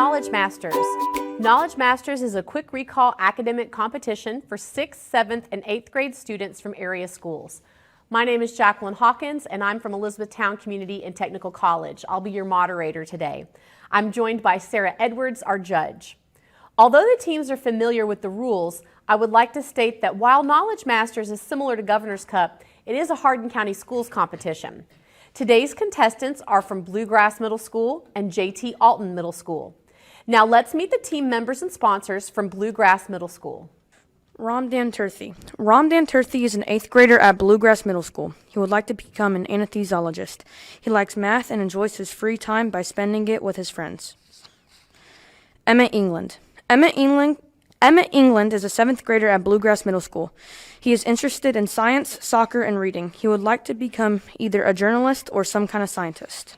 Knowledge Masters. Knowledge Masters is a quick recall academic competition for 6th, 7th, and 8th grade students from area schools. My name is Jacqueline Hawkins, and I'm from Elizabethtown Community and Technical College. I'll be your moderator today. I'm joined by Sarah Edwards, our judge. Although the teams are familiar with the rules, I would like to state that while Knowledge Masters is similar to Governor's Cup, it is a Hardin County Schools competition. Today's contestants are from Bluegrass Middle School and J.T. Alton Middle School. Now let's meet the team members and sponsors from Bluegrass Middle School. Ramdan Turthi. Ramdan Turthi is an 8th grader at Bluegrass Middle School. He would like to become an anesthesiologist. He likes math and enjoys his free time by spending it with his friends. Emma England. Emma England is a 7th grader at Bluegrass Middle School. He is interested in science, soccer, and reading. He would like to become either a journalist or some kind of scientist.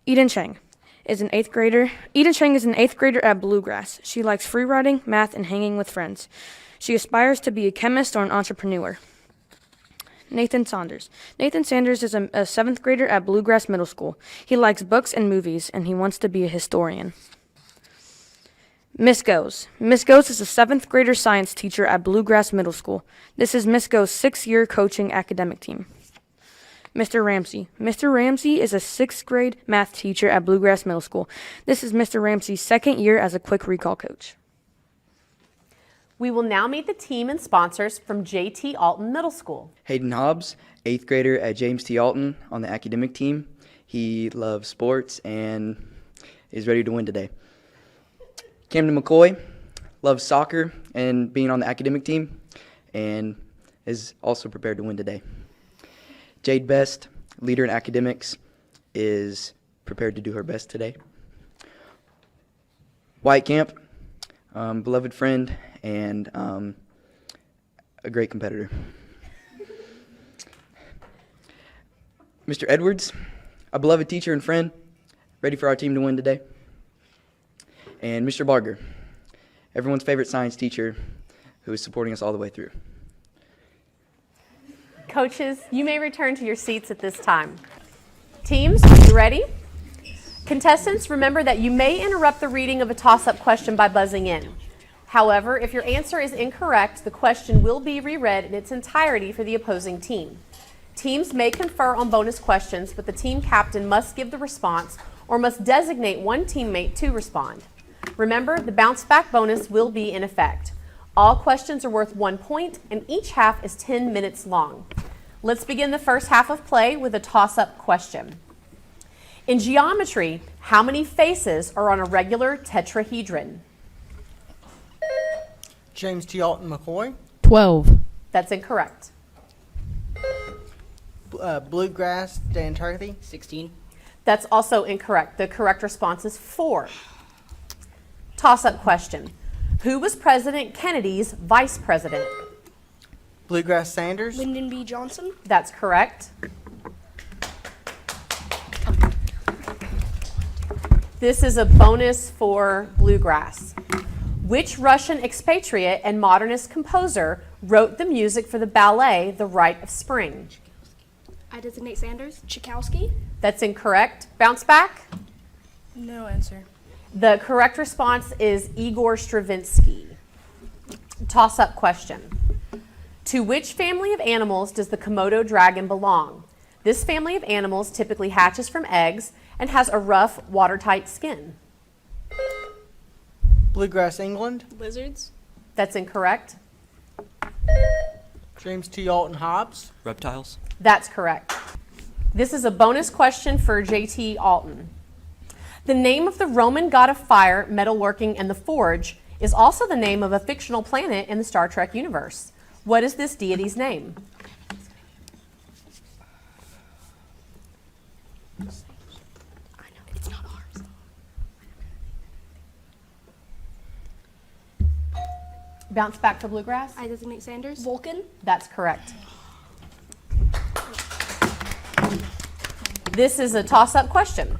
Eden Chang is an 8th grader. Eden Chang is an 8th grader at Bluegrass. She likes free writing, math, and hanging with friends. She aspires to be a chemist or an entrepreneur. Nathan Saunders. Nathan Sanders is a 7th grader at Bluegrass Middle School. He likes books and movies, and he wants to be a historian. Miss Goes. Miss Goes is a 7th grader science teacher at Bluegrass Middle School. This is Miss Goes' 6th-year coaching academic team. Mr. Ramsey. Mr. Ramsey is a 6th grade math teacher at Bluegrass Middle School. This is Mr. Ramsey's 2nd year as a quick recall coach. We will now meet the team and sponsors from J.T. Alton Middle School. Hayden Hobbs, 8th grader at James T. Alton on the academic team. He loves sports and is ready to win today. Camden McCoy loves soccer and being on the academic team and is also prepared to win today. Jade Best, leader in academics, is prepared to do her best today. White Camp, beloved friend and a great competitor. Mr. Edwards, a beloved teacher and friend, ready for our team to win today. And Mr. Barger, everyone's favorite science teacher who is supporting us all the way through. Coaches, you may return to your seats at this time. Teams, are you ready? Contestants, remember that you may interrupt the reading of a toss-up question by buzzing in. However, if your answer is incorrect, the question will be reread in its entirety for the opposing team. Teams may confer on bonus questions, but the team captain must give the response or must designate one teammate to respond. Remember, the bounce back bonus will be in effect. All questions are worth 1 point, and each half is 10 minutes long. Let's begin the first half of play with a toss-up question. In geometry, how many faces are on a regular tetrahedron? James T. Alton McCoy. 12. That's incorrect. Bluegrass, Dan Turkey. 16. That's also incorrect. The correct response is 4. Toss-up question. Who was President Kennedy's vice president? Bluegrass Sanders. Lyndon B. Johnson. That's correct. This is a bonus for Bluegrass. Which Russian expatriate and modernist composer wrote the music for the ballet The Rite of Spring? I designate Sanders. Tchaikovsky. That's incorrect. Bounce back. No answer. The correct response is Igor Stravinsky. Toss-up question. To which family of animals does the Komodo dragon belong? This family of animals typically hatches from eggs and has a rough, watertight skin. Bluegrass England. Lizards. That's incorrect. James T. Alton Hobbs. Reptiles. That's correct. This is a bonus question for J.T. Alton. The name of the Roman god of fire, metalworking, and the forge is also the name of a fictional planet in the Star Trek universe. What is this deity's name? It's not ours. Bounce back for Bluegrass. I designate Sanders. Vulcan. That's correct. This is a toss-up question.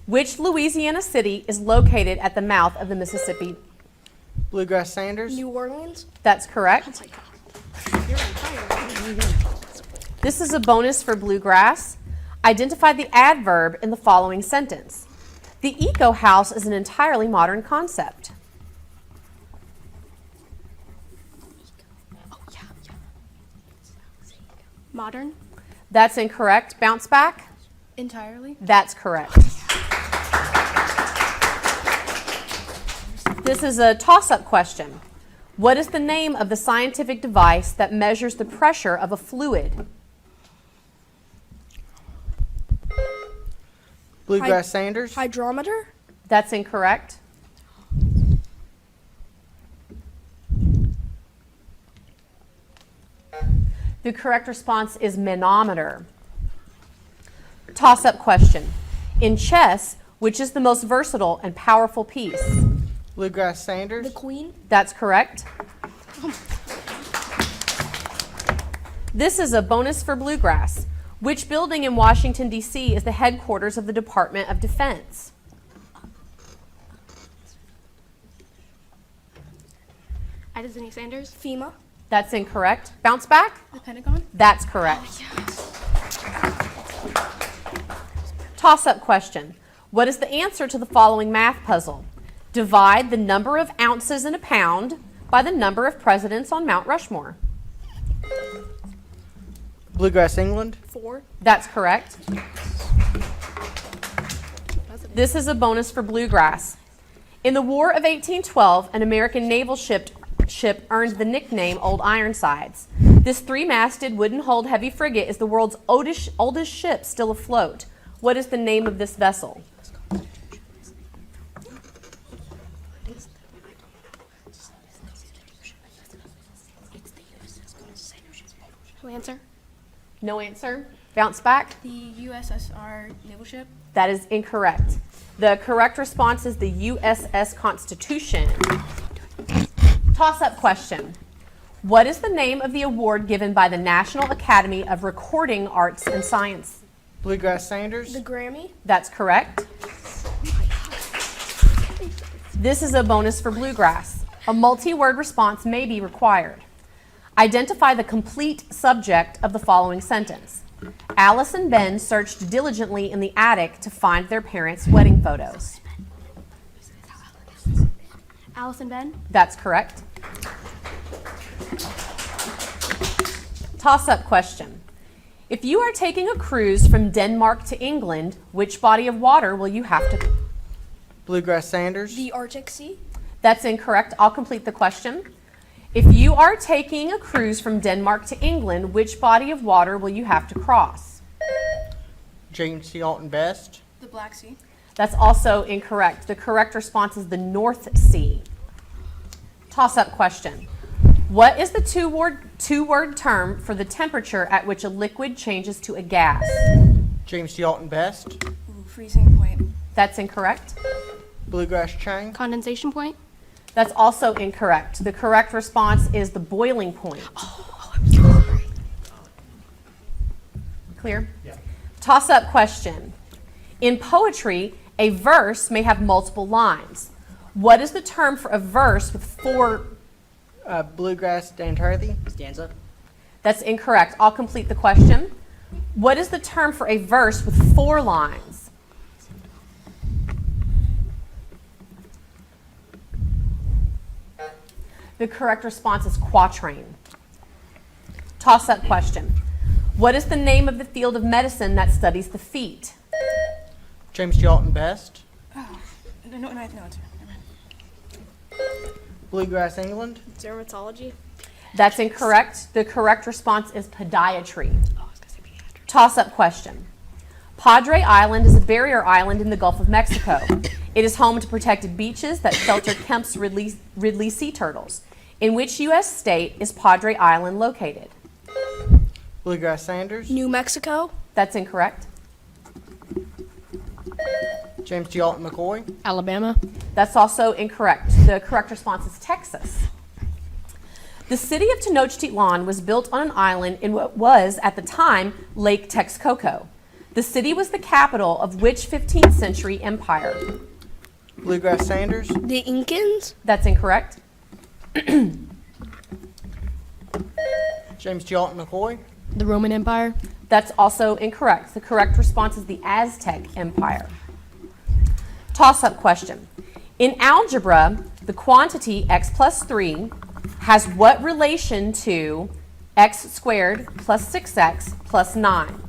Which Louisiana city is located at the mouth of the Mississippi? Bluegrass Sanders. New Orleans. That's correct. You're on fire. This is a bonus for Bluegrass. Identify the adverb in the following sentence. The eco house is an entirely modern concept. Modern. That's incorrect. Bounce back. Entirely. That's correct. This is a toss-up question. What is the name of the scientific device that measures the pressure of a fluid? Bluegrass Sanders. Hydrometer. That's incorrect. The correct response is manometer. Toss-up question. In chess, which is the most versatile and powerful piece? Bluegrass Sanders. The queen. That's correct. This is a bonus for Bluegrass. Which building in Washington, D.C. is the headquarters of the Department of Defense? I designate Sanders. FEMA. That's incorrect. Bounce back? The Pentagon. That's correct. Toss-up question. What is the answer to the following math puzzle? Divide the number of ounces in a pound by the number of presidents on Mount Rushmore. Bluegrass England. 4. That's correct. This is a bonus for Bluegrass. In the War of 1812, an American naval ship earned the nickname Old Ironsides. This 3-masted wooden-hulled heavy frigate is the world's oldest ship still afloat. What is the name of this vessel? No answer. No answer. Bounce back. The USSR naval ship. That is incorrect. The correct response is the USS Constitution. Toss-up question. What is the name of the award given by the National Academy of Recording Arts and Science? Bluegrass Sanders. The Grammy. That's correct. This is a bonus for Bluegrass. A multi-word response may be required. Identify the complete subject of the following sentence. Alice and Ben searched diligently in the attic to find their parents' wedding photos. Alice and Ben. That's correct. Toss-up question. If you are taking a cruise from Denmark to England, which body of water will you have to... Bluegrass Sanders. The Arctic Sea. That's incorrect. I'll complete the question. If you are taking a cruise from Denmark to England, which body of water will you have to cross? James T. Alton Best. The Black Sea. That's also incorrect. The correct response is the North Sea. Toss-up question. What is the two-word term for the temperature at which a liquid changes to a gas? James T. Alton Best. Ooh, freezing point. That's incorrect. Bluegrass Chang. Condensation point. That's also incorrect. The correct response is the boiling point. Clear? Yeah. Toss-up question. In poetry, a verse may have multiple lines. What is the term for a verse with 4? Bluegrass Danturthy. Stanza. That's incorrect. I'll complete the question. What is the term for a verse with 4 lines? The correct response is quatrain. Toss-up question. What is the name of the field of medicine that studies the feet? James T. Alton Best. No answer. Bluegrass England. Dermatology. That's incorrect. The correct response is podiatry. Toss-up question. Padre Island is a barrier island in the Gulf of Mexico. It is home to protected beaches that shelter Kemp's Ridley sea turtles. In which U.S. state is Padre Island located? Bluegrass Sanders. New Mexico. That's incorrect. James T. Alton McCoy. Alabama. That's also incorrect. The correct response is Texas. The city of Tenochtitlan was built on an island in what was, at the time, Lake Texcoco. The city was the capital of which 15th century empire? Bluegrass Sanders. The Incans. That's incorrect. James T. Alton McCoy. The Roman Empire. That's also incorrect. The correct response is the Aztec Empire. Toss-up question. In algebra, the quantity x plus 3 has what relation to x squared plus 6x plus 9?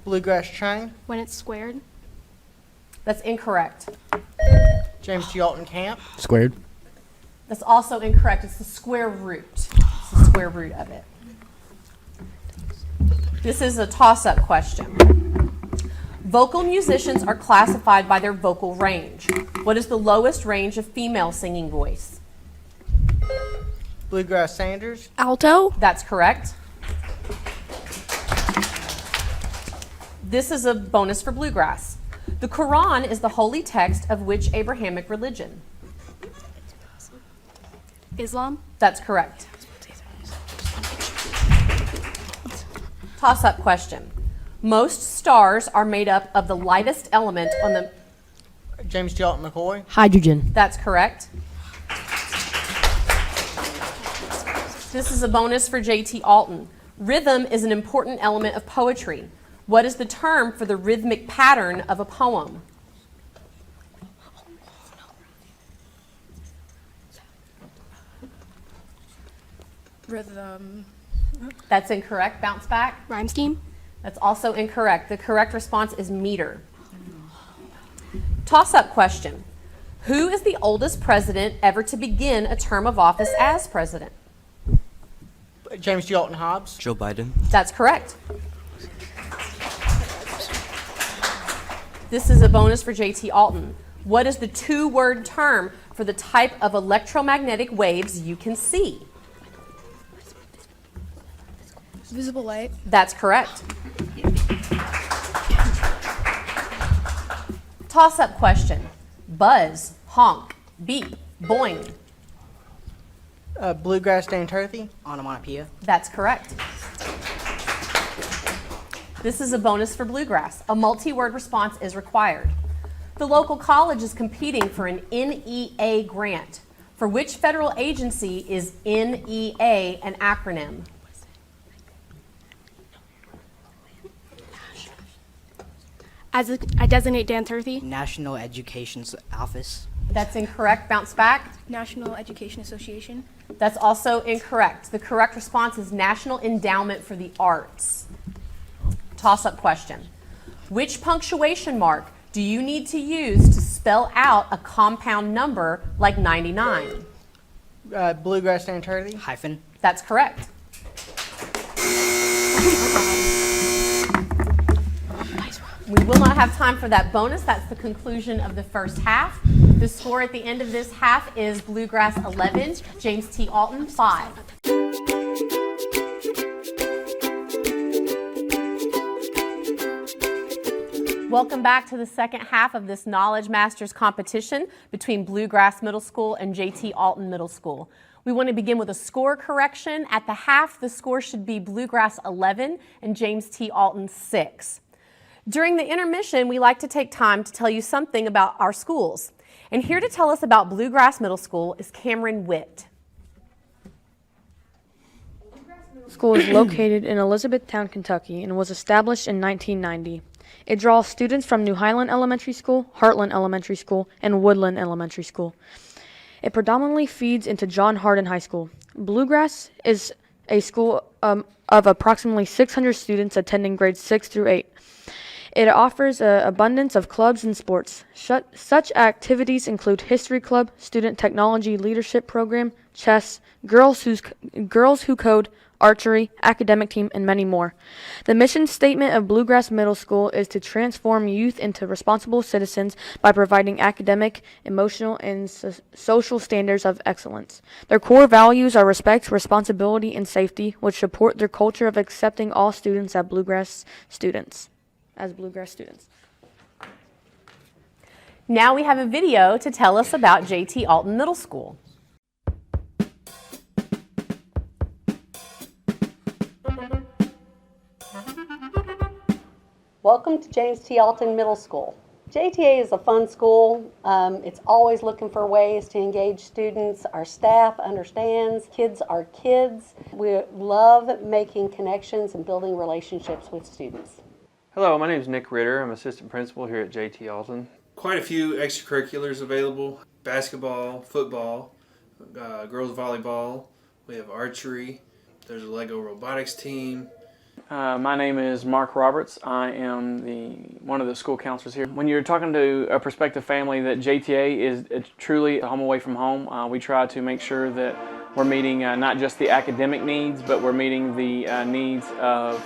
Bluegrass chain. When it's squared. That's incorrect. James G. Alton camp. Squared. That's also incorrect. It's the square root. It's the square root of it. This is a toss-up question. Vocal musicians are classified by their vocal range. What is the lowest range of female singing voice? Bluegrass Sanders. Alto. That's correct. This is a bonus for Bluegrass. The Quran is the holy text of which Abrahamic religion? Islam. That's correct. Toss-up question. Most stars are made up of the lightest element on the... James G. Alton McCoy. Hydrogen. That's correct. This is a bonus for J.T. Alton. Rhythm is an important element of poetry. What is the term for the rhythmic pattern of a poem? Rhythm. That's incorrect. Bounce back. Rhyme scheme. That's also incorrect. The correct response is meter. Toss-up question. Who is the oldest president ever to begin a term of office as president? James G. Alton Hobbs. Joe Biden. That's correct. This is a bonus for J.T. Alton. What is the two-word term for the type of electromagnetic waves you can see? Visible light. That's correct. Toss-up question. Buzz, honk, beep, boing. Bluegrass Dan Turthey. Onomatopoeia. That's correct. This is a bonus for Bluegrass. A multi-word response is required. The local college is competing for an NEA grant. For which federal agency is NEA an acronym? I designate Dan Turthey. National Education Office. That's incorrect. Bounce back. National Education Association. That's also incorrect. The correct response is National Endowment for the Arts. Toss-up question. Which punctuation mark do you need to use to spell out a compound number like 99? Bluegrass Dan Turthey. Hyphen. That's correct. We will not have time for that bonus. That's the conclusion of the first half. The score at the end of this half is Bluegrass 11, James T. Alton 5. Welcome back to the second half of this Knowledge Masters competition between Bluegrass Middle School and J.T. Alton Middle School. We want to begin with a score correction. At the half, the score should be Bluegrass 11 and James T. Alton 6. During the intermission, we like to take time to tell you something about our schools. And here to tell us about Bluegrass Middle School is Cameron Witt. School is located in Elizabethtown, Kentucky, and was established in 1990. It draws students from New Highland Elementary School, Heartland Elementary School, and Woodland Elementary School. It predominantly feeds into John Hardin High School. Bluegrass is a school of approximately 600 students attending grades 6 through 8. It offers an abundance of clubs and sports. Such activities include History Club, Student Technology Leadership Program, chess, Girls Who Code, archery, academic team, and many more. The mission statement of Bluegrass Middle School is to transform youth into responsible citizens by providing academic, emotional, and social standards of excellence. Their core values are respect, responsibility, and safety, which support their culture of accepting all students as Bluegrass students. Now we have a video to tell us about J.T. Alton Middle School. Welcome to James T. Alton Middle School. JTA is a fun school. It's always looking for ways to engage students. Our staff understands kids are kids. We love making connections and building relationships with students. Hello, my name is Nick Ritter. I'm assistant principal here at JT Alton. Quite a few extracurriculars available: basketball, football, girls volleyball. We have archery. There's a Lego robotics team. My name is Mark Roberts. I am one of the school counselors here. When you're talking to a prospective family, that JTA is truly a home away from home. We try to make sure that we're meeting not just the academic needs, but we're meeting the needs of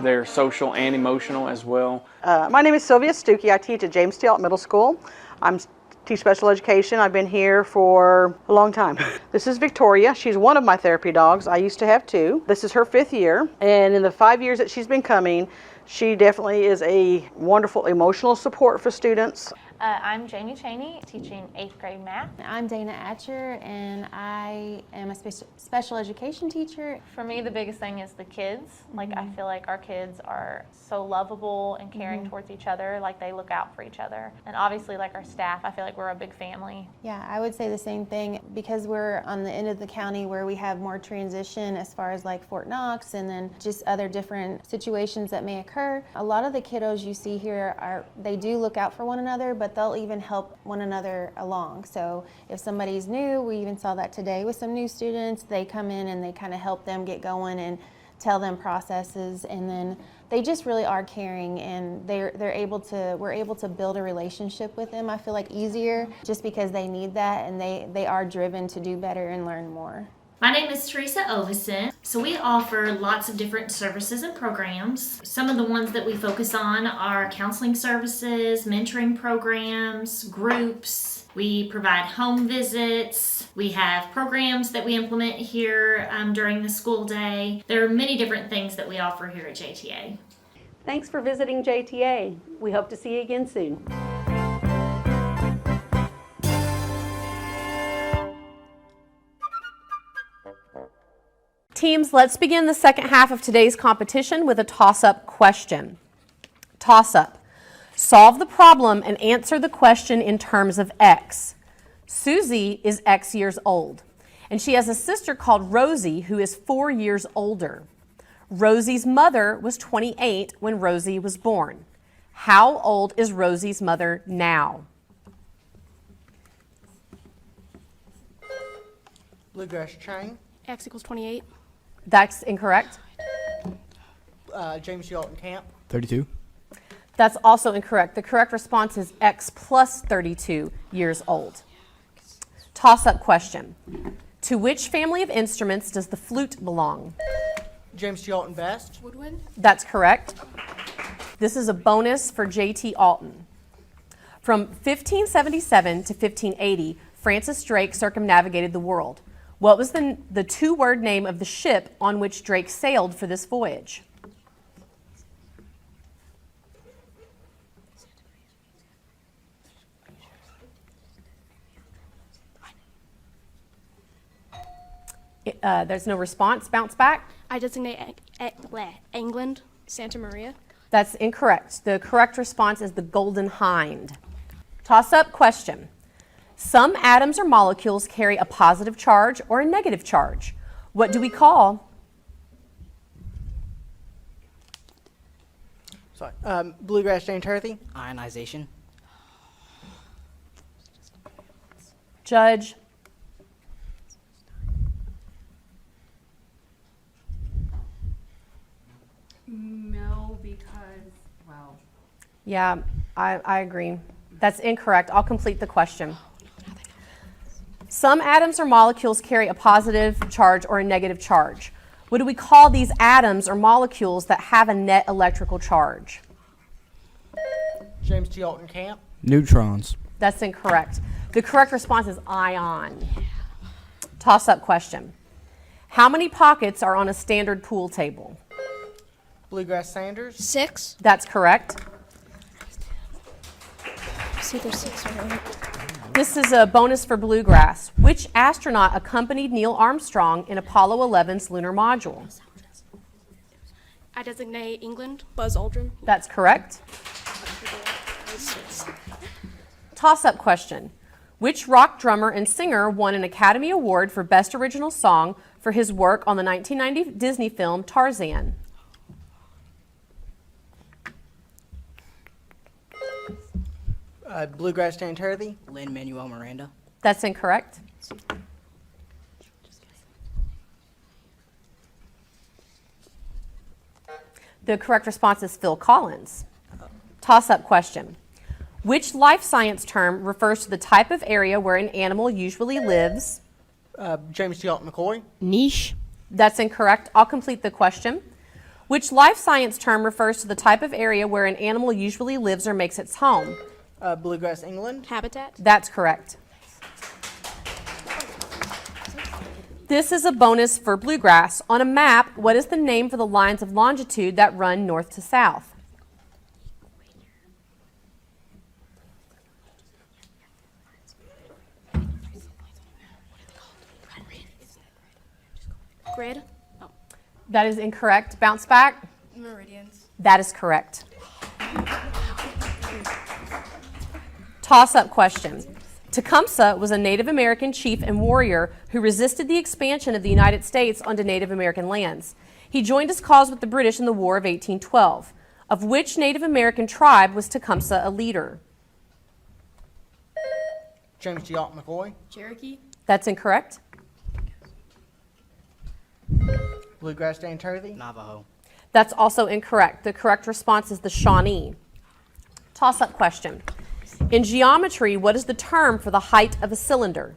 their social and emotional as well. My name is Sylvia Stuckey. I teach at James T. Alton Middle School. I teach special education. I've been here for a long time. This is Victoria. She's one of my therapy dogs. I used to have two. This is her 5th year, and in the 5 years that she's been coming, she definitely is a wonderful emotional support for students. I'm Jamie Cheney, teaching 8th grade math. I'm Dana Atcher, and I am a special education teacher. For me, the biggest thing is the kids. Like, I feel like our kids are so lovable and caring towards each other. Like, they look out for each other. And obviously, like our staff, I feel like we're a big family. Yeah, I would say the same thing. Because we're on the end of the county where we have more transition as far as like Fort Knox and then just other different situations that may occur. A lot of the kiddos you see here, they do look out for one another, but they'll even help one another along. So if somebody's new, we even saw that today with some new students, they come in and they kind of help them get going and tell them processes, and then they just really are caring, and we're able to build a relationship with them. I feel like easier just because they need that, and they are driven to do better and learn more. My name is Teresa Ovison. So we offer lots of different services and programs. Some of the ones that we focus on are counseling services, mentoring programs, groups. We provide home visits. We have programs that we implement here during the school day. There are many different things that we offer here at JTA. Thanks for visiting JTA. We hope to see you again soon. Teams, let's begin the second half of today's competition with a toss-up question. Toss-up. Solve the problem and answer the question in terms of X. Susie is X years old, and she has a sister called Rosie who is 4 years older. Rosie's mother was 28 when Rosie was born. How old is Rosie's mother now? Bluegrass chain. X equals 28. That's incorrect. James T. Alton camp. 32. That's also incorrect. The correct response is X plus 32 years old. Toss-up question. To which family of instruments does the flute belong? James T. Alton Best. Woodwind. That's correct. This is a bonus for JT Alton. From 1577 to 1580, Francis Drake circumnavigated the world. What was the two-word name of the ship on which Drake sailed for this voyage? There's no response. Bounce back. I designate England, Santa Maria. That's incorrect. The correct response is the Golden Hind. Toss-up question. Some atoms or molecules carry a positive charge or a negative charge. What do we call? Sorry. Bluegrass Jane Turthy. Ionization. Judge. No, because, well. Yeah, I agree. That's incorrect. I'll complete the question. Some atoms or molecules carry a positive charge or a negative charge. What do we call these atoms or molecules that have a net electrical charge? James T. Alton camp. Neutrons. That's incorrect. The correct response is ion. Toss-up question. How many pockets are on a standard pool table? Bluegrass Sanders. 6. That's correct. See, there's 6 right. This is a bonus for Bluegrass. Which astronaut accompanied Neil Armstrong in Apollo 11's lunar module? I designate England, Buzz Aldrin. That's correct. Toss-up question. Which rock drummer and singer won an Academy Award for Best Original Song for his work on the 1990 Disney film Tarzan? Bluegrass James Hurthy. Lynn Manuel Miranda. That's incorrect. The correct response is Phil Collins. Toss-up question. Which life science term refers to the type of area where an animal usually lives? James T. Alton McCoy. Niche. That's incorrect. I'll complete the question. Which life science term refers to the type of area where an animal usually lives or makes its home? Bluegrass England. Habitat. That's correct. This is a bonus for Bluegrass. On a map, what is the name for the lines of longitude that run north to south? Grid. That is incorrect. Bounce back. Meridians. That is correct. Toss-up question. Tecumseh was a Native American chief and warrior who resisted the expansion of the United States onto Native American lands. He joined his cause with the British in the War of 1812. Of which Native American tribe was Tecumseh a leader? James T. Alton McCoy. Cherokee. That's incorrect. Bluegrass James Hurthy. Navajo. That's also incorrect. The correct response is the Shawnee. Toss-up question. In geometry, what is the term for the height of a cylinder?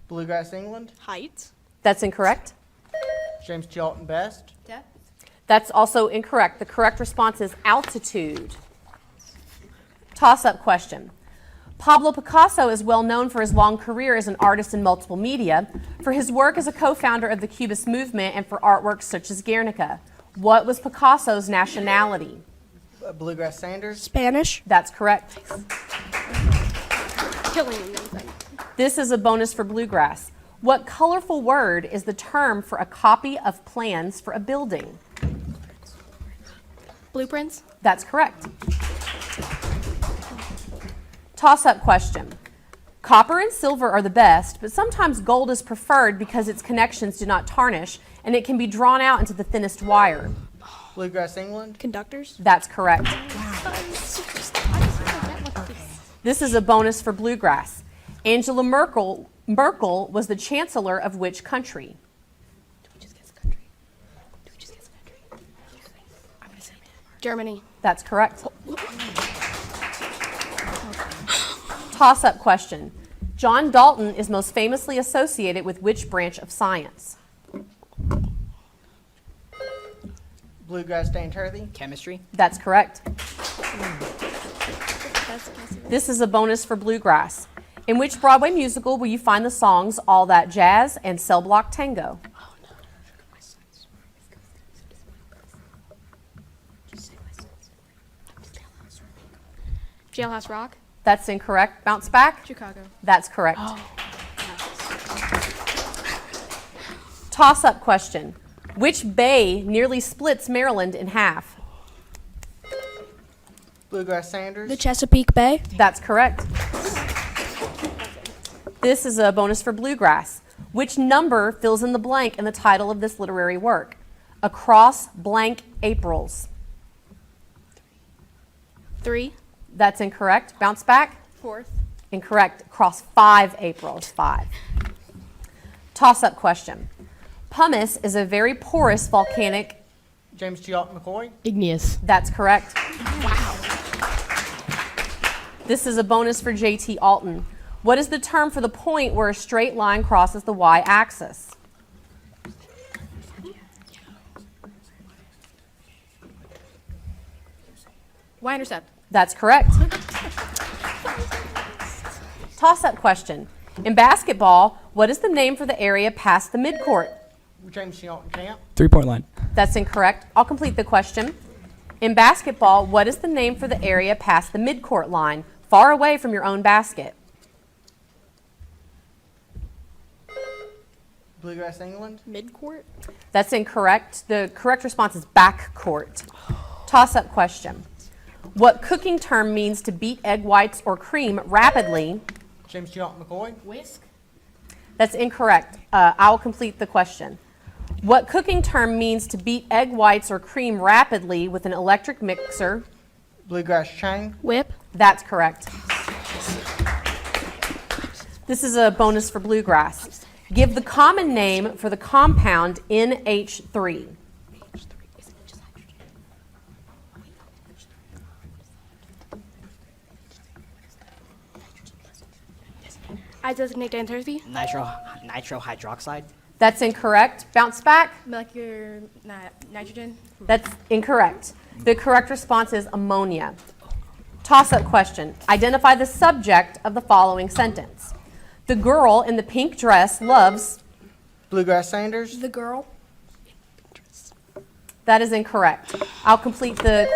Bluegrass England. Height. That's incorrect. James T. Alton Best. Depth. That's also incorrect. The correct response is altitude. Toss-up question. Pablo Picasso is well known for his long career as an artist in multiple media, for his work as a co-founder of the Cubist movement, and for artworks such as Guernica. What was Picasso's nationality? Bluegrass Sanders. Spanish. That's correct. Killing anything. This is a bonus for Bluegrass. What colorful word is the term for a copy of plans for a building? Blueprints. That's correct. Toss-up question. Copper and silver are the best, but sometimes gold is preferred because its connections do not tarnish and it can be drawn out into the thinnest wire. Bluegrass England. Conductors. That's correct. This is a bonus for Bluegrass. Angela Merkel was the chancellor of which country? Germany. That's correct. Toss-up question. John Dalton is most famously associated with which branch of science? Bluegrass James Hurthy. Chemistry. That's correct. This is a bonus for Bluegrass. In which Broadway musical will you find the songs All That Jazz and Cell Block Tango? Jailhouse Rock. That's incorrect. Bounce back. Chicago. That's correct. Toss-up question. Which bay nearly splits Maryland in half? Bluegrass Sanders. The Chesapeake Bay. That's correct. This is a bonus for Bluegrass. Which number fills in the blank in the title of this literary work? Across blank Aprils. 3. That's incorrect. Bounce back. 4th. Incorrect. Across 5 Aprils. 5. Toss-up question. Pumice is a very porous volcanic. James T. Alton McCoy. Igneous. That's correct. Wow. This is a bonus for J.T. Alton. What is the term for the point where a straight line crosses the y-axis? Y-intercept. That's correct. Toss-up question. In basketball, what is the name for the area past the midcourt? James T. Alton Camp. 3-point line. That's incorrect. I'll complete the question. In basketball, what is the name for the area past the midcourt line, far away from your own basket? Bluegrass England. Midcourt. That's incorrect. The correct response is backcourt. Toss-up question. What cooking term means to beat egg whites or cream rapidly? James T. Alton McCoy. Whisk. That's incorrect. I'll complete the question. What cooking term means to beat egg whites or cream rapidly with an electric mixer? Bluegrass chain. Whip. That's correct. This is a bonus for Bluegrass. Give the common name for the compound NH3. Isosonate Nitro hydroxide. That's incorrect. Bounce back. molecular nitrogen. That's incorrect. The correct response is ammonia. Toss-up question. Identify the subject of the following sentence. The girl in the pink dress loves... Bluegrass Sanders. The girl. That is incorrect. I'll complete the...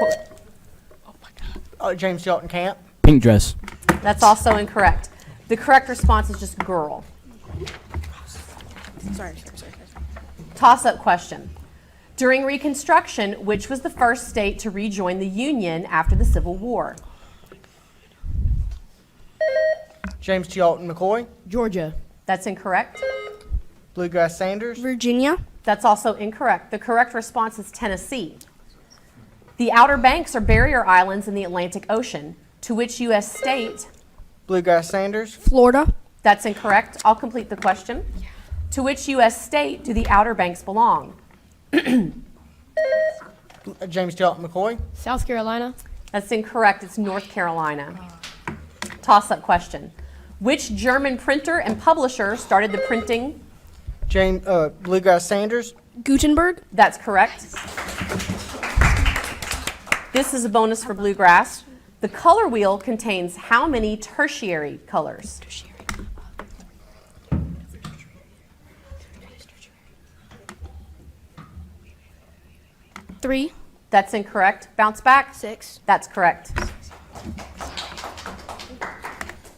James T. Alton Camp. Pink dress. That's also incorrect. The correct response is just girl. Sorry. Toss-up question. During Reconstruction, which was the first state to rejoin the Union after the Civil War? James T. Alton McCoy. Georgia. That's incorrect. Bluegrass Sanders. Virginia. That's also incorrect. The correct response is Tennessee. The Outer Banks are barrier islands in the Atlantic Ocean. To which U.S. state? Bluegrass Sanders. Florida. That's incorrect. I'll complete the question. To which U.S. state do the Outer Banks belong? James T. Alton McCoy. South Carolina. That's incorrect. It's North Carolina. Toss-up question. Which German printer and publisher started the printing? Bluegrass Sanders. Gutenberg. That's correct. This is a bonus for Bluegrass. The color wheel contains how many tertiary colors? Three. That's incorrect. Bounce back. 6. That's correct.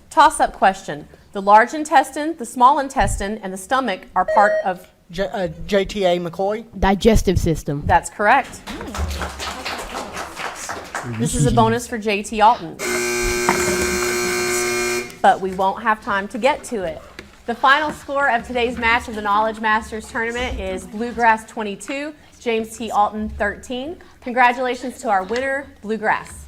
Toss-up question. The large intestine, the small intestine, and the stomach are part of... JTA McCoy. Digestive system. That's correct. This is a bonus for JT Alton. But we won't have time to get to it. The final score of today's match of the Knowledge Masters Tournament is Bluegrass 22, James T. Alton 13. Congratulations to our winner, Bluegrass.